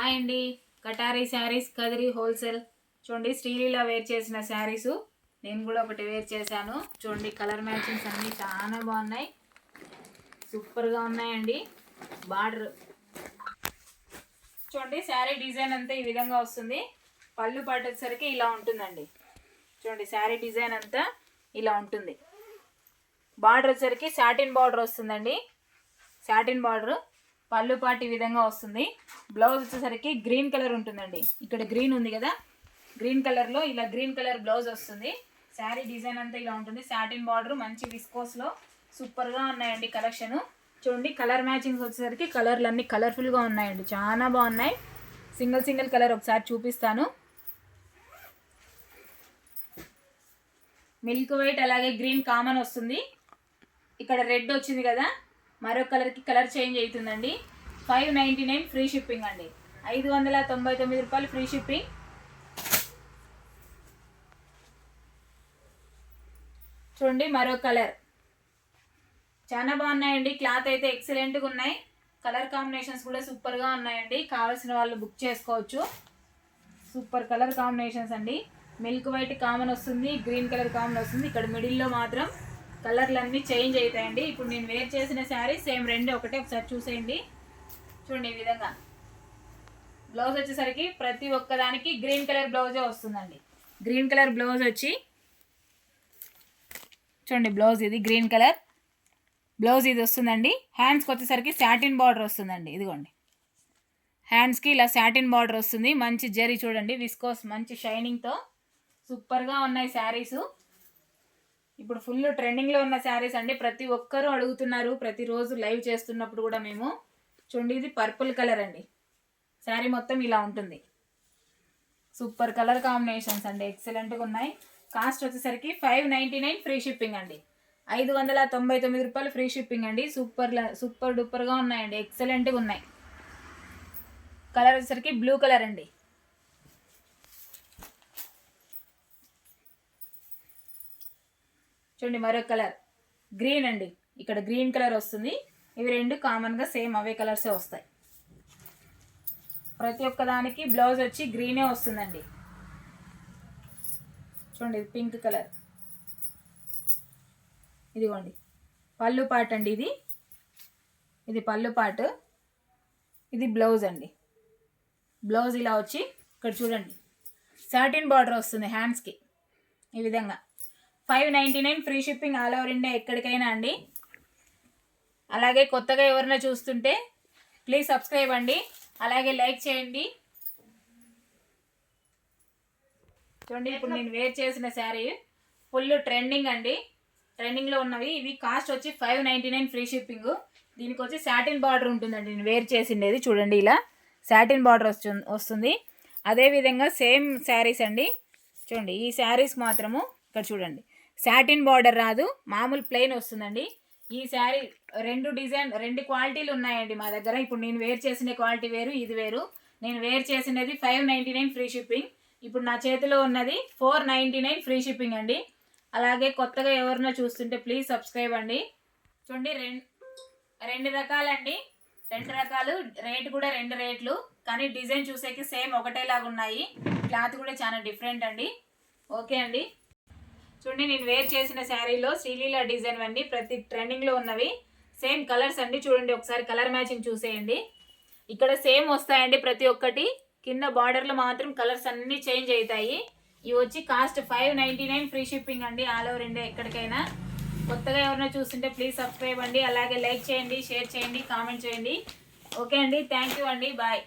Hi అండి. కటారీ saris Kadiri wholesale. చూడండి Sreeleela wear చేసిన శారీసు. నేను కూడా ఒకటి వేర్ చేశాను. చూడండి కలర్ మ్యాచింగ్స్ అన్నీ చాలా బాగున్నాయి, సూపర్గా ఉన్నాయండి. బార్డర్ చూడండి, శారీ డిజైన్ అంతా ఈ విధంగా వస్తుంది. పళ్ళు పట్టేసరికి ఇలా ఉంటుందండి. చూడండి శారీ డిజైన్ అంతా ఇలా ఉంటుంది. బార్డర్ వచ్చేసరికి సాటిన్ బార్డర్ వస్తుందండి. సాటిన్ బార్డర్ పళ్ళు పాటి విధంగా వస్తుంది. బ్లౌజ్ వచ్చేసరికి గ్రీన్ కలర్ ఉంటుందండి. ఇక్కడ గ్రీన్ ఉంది కదా, గ్రీన్ కలర్లో ఇలా గ్రీన్ కలర్ బ్లౌజ్ వస్తుంది. శారీ డిజైన్ అంతా ఇలా ఉంటుంది. సాటిన్ బార్డర్ మంచి విస్కోస్లో సూపర్గా ఉన్నాయండి కలెక్షన్. చూడండి కలర్ మ్యాచింగ్స్ వచ్చేసరికి కలర్లు అన్నీ కలర్ఫుల్గా ఉన్నాయండి, చాలా బాగున్నాయి. సింగిల్ కలర్ ఒకసారి చూపిస్తాను. మిల్క్ వైట్ అలాగే గ్రీన్ కామన్ వస్తుంది. ఇక్కడ రెడ్ వచ్చింది కదా, మరో కలర్కి కలర్ చేంజ్ అవుతుందండి. 599 ఫ్రీ షిప్పింగ్ అండి. 599 రూపాయలు ఫ్రీ షిప్పింగ్. చూడండి మరో కలర్, చాలా బాగున్నాయండి. క్లాత్ అయితే ఎక్సలెంట్గా ఉన్నాయి. కలర్ కాంబినేషన్స్ కూడా సూపర్గా ఉన్నాయండి. కావాల్సిన వాళ్ళు బుక్ చేసుకోవచ్చు. సూపర్ కలర్ కాంబినేషన్స్ అండి. మిల్క్ వైట్ కామన్ వస్తుంది, గ్రీన్ కలర్ కామన్ వస్తుంది. ఇక్కడ మిడిల్లో మాత్రం కలర్లు అన్నీ చేంజ్ అవుతాయండి. ఇప్పుడు నేను వేర్ చేసిన శారీ సేమ్ రెండు ఒకటే, ఒకసారి చూసేయండి. చూడండి ఈ విధంగా బ్లౌజ్ వచ్చేసరికి ప్రతి ఒక్కదానికి గ్రీన్ కలర్ బ్లౌజే వస్తుందండి. గ్రీన్ కలర్ బ్లౌజ్ వచ్చి చూడండి, బ్లౌజ్ ఇది గ్రీన్ కలర్ బ్లౌజ్ ఇది వస్తుందండి. హ్యాండ్స్కి వచ్చేసరికి సాటిన్ బార్డర్ వస్తుందండి. ఇదిగోండి హ్యాండ్స్కి ఇలా సాటిన్ బార్డర్ వస్తుంది. మంచి జరీ చూడండి, విస్కోస్ మంచి షైనింగ్తో సూపర్గా ఉన్నాయి శారీసు. ఇప్పుడు ఫుల్ ట్రెండింగ్లో ఉన్న శారీస్ అండి. ప్రతి ఒక్కరూ అడుగుతున్నారు, ప్రతిరోజు లైవ్ చేస్తున్నప్పుడు కూడా మేము. చూడండి ఇది పర్పుల్ కలర్ అండి. శారీ మొత్తం ఇలా ఉంటుంది. సూపర్ కలర్ కాంబినేషన్స్ అండి, ఎక్సలెంట్గా ఉన్నాయి. కాస్ట్ వచ్చేసరికి 599 ఫ్రీ షిప్పింగ్ అండి. 599 రూపాయలు ఫ్రీ షిప్పింగ్ అండి. సూపర్ డూపర్గా ఉన్నాయండి, ఎక్సలెంట్గా ఉన్నాయి. కలర్ వచ్చేసరికి బ్లూ కలర్ అండి. చూడండి మరో కలర్ గ్రీన్ అండి. ఇక్కడ గ్రీన్ కలర్ వస్తుంది. ఇవి రెండు కామన్గా సేమ్ అవే కలర్సే వస్తాయి. ప్రతి ఒక్కదానికి బ్లౌజ్ వచ్చి గ్రీనే వస్తుందండి. చూడండి ఇది పింక్ కలర్. ఇదిగోండి పళ్ళు పాట్ అండి. ఇది పళ్ళు పాటు, ఇది బ్లౌజ్ అండి. బ్లౌజ్ ఇలా వచ్చి ఇక్కడ చూడండి సాటిన్ బార్డర్ వస్తుంది హ్యాండ్స్కి ఈ విధంగా. 599 free shipping all over India, ఎక్కడికైనా అండి. అలాగే కొత్తగా ఎవరైనా చూస్తుంటే ప్లీజ్ సబ్స్క్రైబ్ అండి, అలాగే లైక్ చేయండి. చూడండి ఇప్పుడు నేను వేర్ చేసిన శారీ ఫుల్ ట్రెండింగ్ అండి. ట్రెండింగ్లో ఉన్నవి ఇవి. కాస్ట్ వచ్చి 599 ఫ్రీ షిప్పింగ్. దీనికి వచ్చి సాటిన్ బార్డర్ ఉంటుందండి. నేను వేర్ చేసిండేది చూడండి, ఇలా సాటిన్ బార్డర్ వస్తుంది. అదేవిధంగా సేమ్ శారీస్ అండి. చూడండి ఈ శారీస్ మాత్రము ఇక్కడ చూడండి సాటిన్ బార్డర్ రాదు, మామూలు ప్లెయిన్ వస్తుందండి. ఈ శారీ రెండు క్వాలిటీలు ఉన్నాయండి మా దగ్గర. ఇప్పుడు నేను వేర్ చేసిన క్వాలిటీ వేరు, ఇది వేరు. నేను వేర్ చేసినది 599 ఫ్రీ షిప్పింగ్. ఇప్పుడు నా చేతిలో ఉన్నది 499 ఫ్రీ షిప్పింగ్ అండి. అలాగే కొత్తగా ఎవరైనా చూస్తుంటే ప్లీజ్ సబ్స్క్రైబ్ అండి. చూడండి రెండు రకాలండి, రెండు రకాలు. రేట్ కూడా రెండు రేట్లు, కానీ డిజైన్ చూసేకి సేమ్ ఒకటేలాగా ఉన్నాయి. క్లాత్ కూడా చాలా డిఫరెంట్ అండి. ఓకే అండి. చూడండి నేను వేర్ చేసిన శారీలో శ్రీలీల డిజైన్ అండి. ప్రతి ట్రెండింగ్లో ఉన్నవి సేమ్ కలర్స్ అండి. చూడండి ఒకసారి కలర్ మ్యాచింగ్ చూసేయండి. ఇక్కడ సేమ్ వస్తాయండి ప్రతి ఒక్కటి. కింద బార్డర్లో మాత్రం కలర్స్ అన్నీ చేంజ్ అవుతాయి. ఇవి వచ్చి కాస్ట్ 599 ఫ్రీ షిప్పింగ్ అండి ఆల్ ఓవర్ ఇండియా, ఎక్కడికైనా. కొత్తగా ఎవరైనా చూస్తుంటే ప్లీజ్ సబ్స్క్రైబ్ అండి, అలాగే లైక్ చేయండి, షేర్ చేయండి, కామెంట్ చేయండి. ఓకే అండి, థ్యాంక్ యూ అండి, బాయ్.